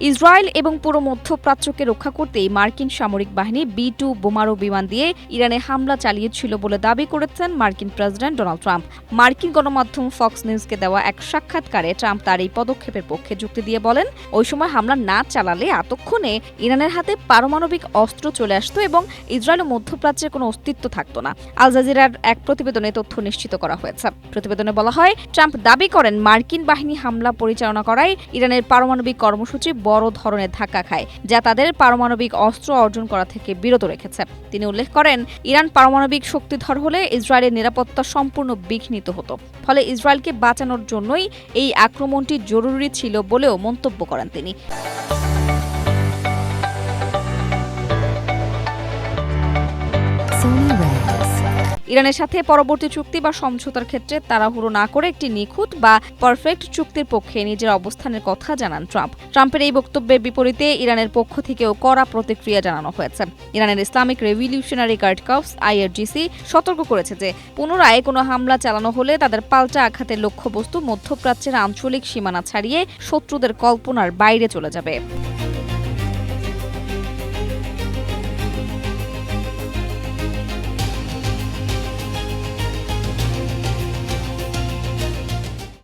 Israel এবং পুরো মধ্যপ্রাচ্যকে রক্ষা করতেই মার্কিন সামরিক বাহিনী B-2 বোমারু বিমান দিয়ে ইরানে হামলা চালিয়েছিল বলে দাবি করেছেন মার্কিন প্রেসিডেন্ট ডোনাল্ড ট্রাম্প। মার্কিন গণমাধ্যম ফক্স নিউজকে দেওয়া এক সাক্ষাৎকারে ট্রাম্প তার এই পদক্ষেপের পক্ষে যুক্তি দিয়ে বলেন, ওই সময় হামলা না চালালে এতক্ষণে ইরানের হাতে পারমাণবিক অস্ত্র চলে আসতো এবং ইসরায়েল ও মধ্যপ্রাচ্যের কোনো অস্তিত্ব থাকতো না। আল জাজিরার এক প্রতিবেদনে তথ্য নিশ্চিত করা হয়েছে। প্রতিবেদনে বলা হয়, ট্রাম্প দাবি করেন মার্কিন বাহিনী হামলা পরিচালনা করায় ইরানের পারমাণবিক কর্মসূচি বড় ধরনের ধাক্কা খায়, যা তাদের পারমাণবিক অস্ত্র অর্জন করা থেকে বিরত রেখেছে। তিনি উল্লেখ করেন, ইরান পারমাণবিক শক্তিধর হলে ইসরায়েলের নিরাপত্তা সম্পূর্ণ বিঘ্নিত হতো। ফলে ইসরায়েলকে বাঁচানোর জন্যই এই আক্রমণটি জরুরি ছিল বলেও মন্তব্য করেন তিনি। ইরানের সাথে পরবর্তী চুক্তি বা সমঝোতার ক্ষেত্রে তাড়াহুড়ো না করে একটি নিখুঁত বা পারফেক্ট চুক্তির পক্ষে নিজের অবস্থানের কথা জানান ট্রাম্প। ট্রাম্পের এই বক্তব্যের বিপরীতে ইরানের পক্ষ থেকেও কড়া প্রতিক্রিয়া জানানো হয়েছে। ইরানের Islamic Revolutionary Guard Corps IRGC সতর্ক করেছে যে পুনরায় কোনো হামলা চালানো হলে তাদের পাল্টা আঘাতের লক্ষ্যবস্তু মধ্যপ্রাচ্যের আঞ্চলিক সীমানা ছাড়িয়ে শত্রুদের কল্পনার বাইরে চলে যাবে।